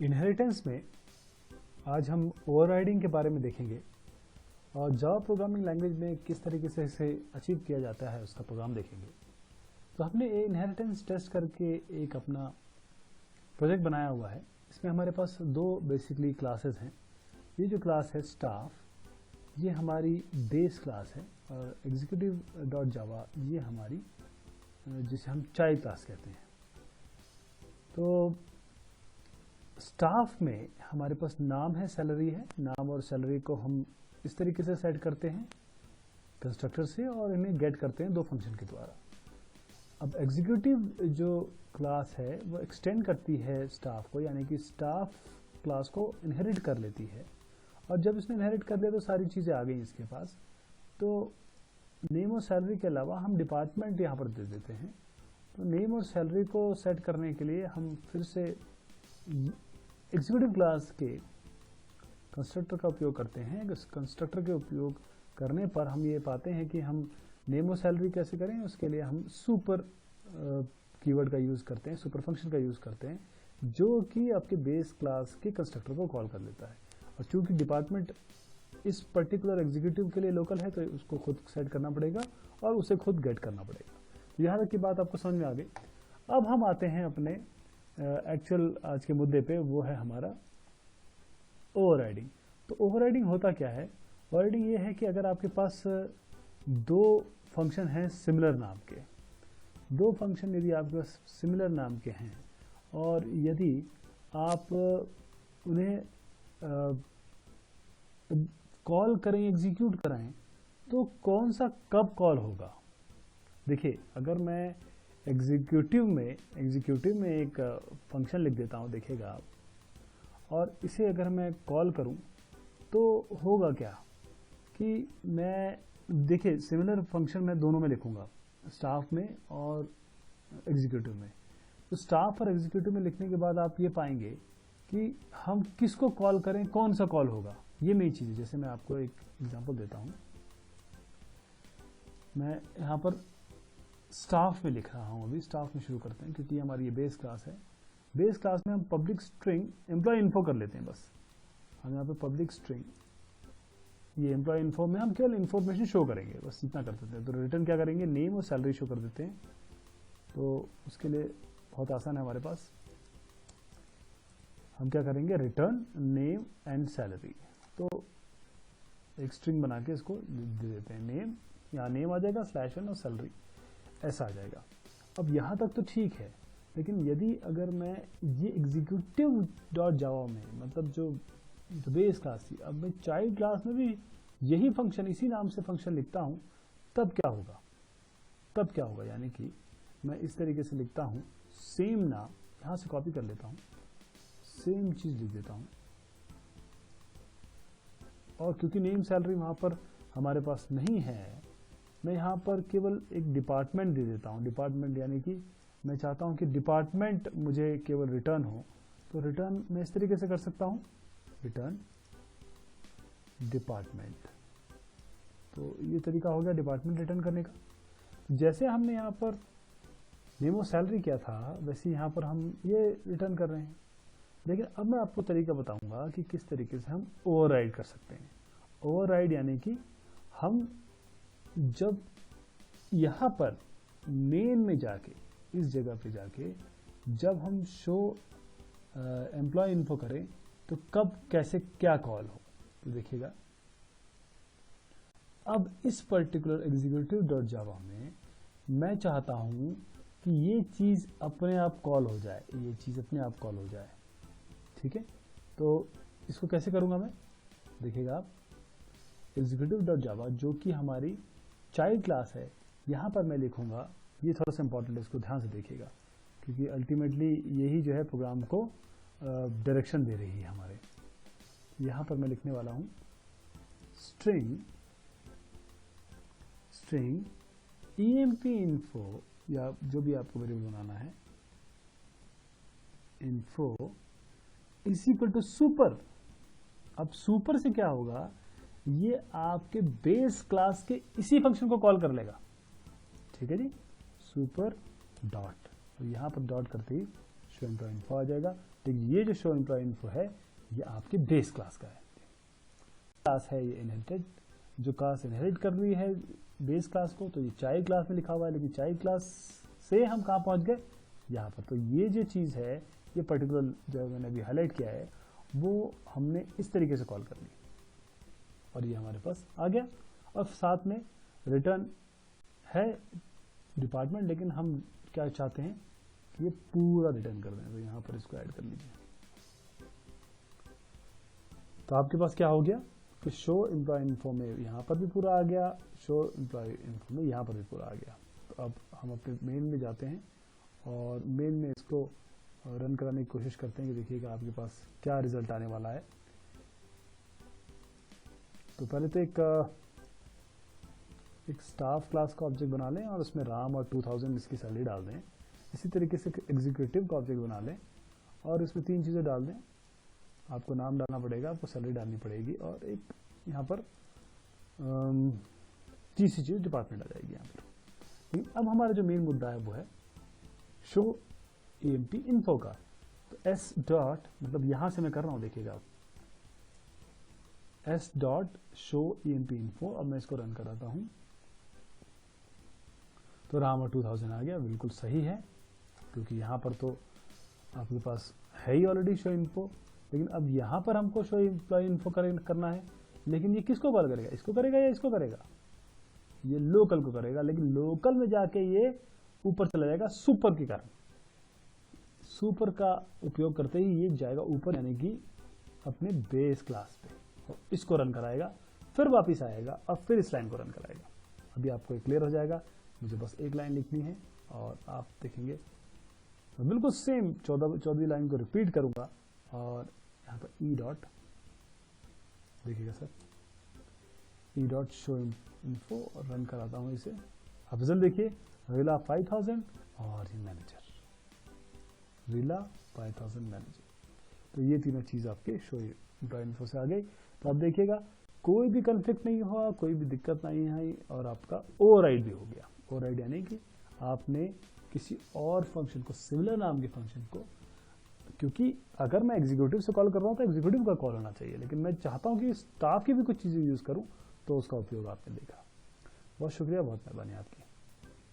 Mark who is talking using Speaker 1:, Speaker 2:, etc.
Speaker 1: Inheritance में आज हम ओवरराइडिंग के बारे में देखेंगे और जावा प्रोग्रामिंग लैंग्वेज में किस तरीके से इसे अचीव किया जाता है उसका प्रोग्राम देखेंगे। तो हमने इनहेरिटेंस टेस्ट करके एक अपना प्रोजेक्ट बनाया हुआ है। इसमें हमारे पास दो बेसिकली क्लासेस हैं। ये जो क्लास है स्टाफ, ये हमारी बेस क्लास है, और executive.java ये हमारी जिसे हम चाइल्ड क्लास कहते हैं। तो स्टाफ में हमारे पास नाम है, सैलरी है। नाम और सैलरी को हम इस तरीके से सेट करते हैं कंस्ट्रक्टर से, और इन्हें गेट करते हैं दो फंक्शन के द्वारा। अब एग्जीक्यूटिव जो क्लास है वो एक्सटेंड करती है स्टाफ को, यानी कि स्टाफ क्लास को इनहेरिट कर लेती है। और जब इसने इनहेरिट कर लिया तो सारी चीज़ें आ गई इसके पास। तो नेम और सैलरी के अलावा हम डिपार्टमेंट यहाँ पर दे देते हैं। तो नेम और सैलरी को सेट करने के लिए हम फिर से एग्जीक्यूटिव क्लास के कंस्ट्रक्टर का उपयोग करते हैं। इस कंस्ट्रक्टर के उपयोग करने पर हम ये पाते हैं कि हम नेम और सैलरी कैसे करें। उसके लिए हम सुपर कीवर्ड का यूज़ करते हैं, सुपर फंक्शन का यूज़ करते हैं, जो कि आपके बेस क्लास के कंस्ट्रक्टर को कॉल कर लेता है। और चूंकि डिपार्टमेंट इस पर्टिकुलर एग्जीक्यूटिव के लिए लोकल है, तो उसको खुद सेट करना पड़ेगा और उसे खुद गेट करना पड़ेगा। तो यहाँ तक की बात आपको समझ में आ गई। अब हम आते हैं अपने एक्चुअल आज के मुद्दे पे, वो है हमारा ओवरराइडिंग। तो ओवरराइडिंग होता क्या है? ओवरराइडिंग ये है कि अगर आपके पास दो फंक्शन हैं सिमिलर नाम के, दो फंक्शन यदि आपके पास सिमिलर नाम के हैं, और यदि आप उन्हें कॉल करें, एग्जीक्यूट कराएं, तो कौन सा कब कॉल होगा? देखिए, अगर मैं एग्जीक्यूटिव में एक फंक्शन लिख देता हूँ, देखिएगा आप, और इसे अगर मैं कॉल करूँ तो होगा क्या कि मैं, देखिए, सिमिलर फंक्शन मैं दोनों में लिखूंगा, स्टाफ में और एग्जीक्यूटिव में। तो स्टाफ और एग्जीक्यूटिव में लिखने के बाद आप ये पाएंगे कि हम किसको कॉल करें, कौन सा कॉल होगा, ये मेरी चीज़ है। जैसे मैं आपको एक एग्जांपल देता हूँ। मैं यहाँ पर स्टाफ में लिख रहा हूँ, अभी स्टाफ में शुरू करते हैं क्योंकि हमारी ये बेस क्लास है। बेस क्लास में हम पब्लिक स्ट्रिंग एम्प्लॉय इन्फो कर लेते हैं। बस हम यहाँ पे पब्लिक स्ट्रिंग, ये एम्प्लॉय इन्फो में हम केवल इन्फॉर्मेशन शो करेंगे, बस इतना कर देते हैं। तो रिटर्न क्या करेंगे? नेम और सैलरी शो कर देते हैं। तो उसके लिए बहुत आसान है हमारे पास। हम क्या करेंगे? Return name and salary. तो एक स्ट्रिंग बना के इसको दे देते हैं। नेम, यहाँ नेम आ जाएगा, /n और सैलरी ऐसा आ जाएगा। अब यहाँ तक तो ठीक है, लेकिन यदि अगर मैं ये executive.java में, मतलब जो बेस क्लास थी, अब मैं चाइल्ड क्लास में भी यही फंक्शन, इसी नाम से फंक्शन लिखता हूँ, तब क्या होगा? तब क्या होगा यानी कि मैं इस तरीके से लिखता हूँ, सेम नाम, यहाँ से कॉपी कर लेता हूँ, सेम चीज़ लिख देता हूँ, और क्योंकि नेम सैलरी वहाँ पर हमारे पास नहीं है, मैं यहाँ पर केवल एक डिपार्टमेंट दे देता हूँ। डिपार्टमेंट यानी कि मैं चाहता हूँ कि डिपार्टमेंट मुझे केवल रिटर्न हो, तो रिटर्न मैं इस तरीके से कर सकता हूँ, रिटर्न डिपार्टमेंट। तो ये तरीका हो गया डिपार्टमेंट रिटर्न करने का। जैसे हमने यहाँ पर नेम और सैलरी किया था, वैसे यहाँ पर हम ये रिटर्न कर रहे हैं। लेकिन अब मैं आपको तरीका बताऊंगा कि किस तरीके से हम ओवरराइड कर सकते हैं। ओवरराइड यानी कि हम जब यहाँ पर मेन में जाके, इस जगह पे जाके जब हम शो एम्प्लॉय इन्फो करें, तो कब कैसे क्या कॉल हो। तो देखिएगा, अब इस पर्टिकुलर executive.java में मैं चाहता हूँ कि ये चीज़ अपने आप कॉल हो जाए, ये चीज़ अपने आप कॉल हो जाए। ठीक है, तो इसको कैसे करूँगा मैं? देखिएगा आप, executive.java जो कि हमारी चाइल्ड क्लास है, यहाँ पर मैं लिखूँगा, ये थोड़ा सा इंपॉर्टेंट है, इसको ध्यान से देखिएगा, क्योंकि अल्टीमेटली यही जो है प्रोग्राम को डायरेक्शन दे रही है हमारे। यहाँ पर मैं लिखने वाला हूँ स्ट्रिंग emp info, या जो भी आपको वेरिएबल बनाना है, info is equal to super. अब सुपर से क्या होगा? ये आपके बेस क्लास के इसी फंक्शन को कॉल कर लेगा। ठीक है जी, सुपर डॉट। तो यहाँ पर डॉट करते ही शो एम्प्लॉय इन्फो आ जाएगा। लेकिन ये जो शो एम्प्लॉय इन्फो है ये आपके बेस क्लास का है। क्लास है ये इनहेरिटेड, जो क्लास इनहेरिट कर रही है बेस क्लास को, तो ये चाइल्ड क्लास में लिखा हुआ है। लेकिन चाइल्ड क्लास से हम कहाँ पहुँच गए, यहाँ पर। तो ये जो चीज़ है, ये पर्टिकुलर जो मैंने अभी हाईलाइट किया है, वो हमने इस तरीके से कॉल कर ली और ये हमारे पास आ गया। और साथ में रिटर्न है डिपार्टमेंट, लेकिन हम क्या चाहते हैं कि ये पूरा रिटर्न कर दें, तो यहाँ पर इसको ऐड कर लीजिए। तो आपके पास क्या हो गया कि शो एम्प्लॉय इन्फो में यहाँ पर भी पूरा आ गया, शो एम्प्लॉय इन्फो में यहाँ पर भी पूरा आ गया। तो अब हम अपने मेन में जाते हैं और मेन में इसको रन कराने की कोशिश करते हैं कि देखिएगा आपके पास क्या रिजल्ट आने वाला है। तो पहले तो एक स्टाफ क्लास का ऑब्जेक्ट बना लें और उसमें राम और 2000 इसकी सैलरी डाल दें। इसी तरीके से एग्जीक्यूटिव का ऑब्जेक्ट बना लें और इसमें 3 चीज़ें डाल दें। आपको नाम डालना पड़ेगा, आपको सैलरी डालनी पड़ेगी और एक यहाँ पर तीसरी चीज़ डिपार्टमेंट आ जाएगी यहाँ पर। लेकिन अब हमारा जो मेन मुद्दा है वो है शो EMP इन्फो का। तो S डॉट, मतलब यहाँ से मैं कर रहा हूँ, देखिएगा आप, S dot show EMP info. अब मैं इसको रन कराता हूँ तो राम और 2000 आ गया, बिल्कुल सही है, क्योंकि यहाँ पर तो आपके पास है ही ऑलरेडी शो इन्फो। लेकिन अब यहाँ पर हमको शो एम्प्लॉय इन्फो करना है, लेकिन ये किसको कॉल करेगा, इसको करेगा या इसको करेगा, ये लोकल को करेगा। लेकिन लोकल में जाके ये ऊपर चला जाएगा सुपर के कारण। सुपर का उपयोग करते ही ये जाएगा ऊपर, यानी कि अपने बेस क्लास पे, और इसको रन कराएगा, फिर वापस आएगा और फिर इस लाइन को रन कराएगा। अभी आपको क्लियर हो जाएगा। मुझे बस एक लाइन लिखनी है और आप देखेंगे मैं बिल्कुल सेम 14वीं लाइन को रिपीट करूंगा और यहाँ पर ई डॉट, देखिएगा sir, E dot show info और रन कराता हूँ इसे। अब रिजल्ट देखिए, रिला 5000 और ये मैनेजर, रिला 5000 मैनेजर। तो ये तीनों चीज़ आपके शो एम्प्लॉय इन्फो से आ गई। तो आप देखिएगा कोई भी कन्फ्लिक्ट नहीं हुआ, कोई भी दिक्कत नहीं आई और आपका ओवरराइड भी हो गया। ओवरराइड यानी कि आपने किसी और फंक्शन को, सिमिलर नाम के फंक्शन को, क्योंकि अगर मैं एग्जीक्यूटिव से कॉल कर रहा हूँ तो एग्जीक्यूटिव का कॉल होना चाहिए, लेकिन मैं चाहता हूँ कि स्टाफ की भी कुछ चीज़ें यूज़ करूँ, तो उसका उपयोग आपने देखा। बहुत शुक्रिया, बहुत मेहरबानी आपकी।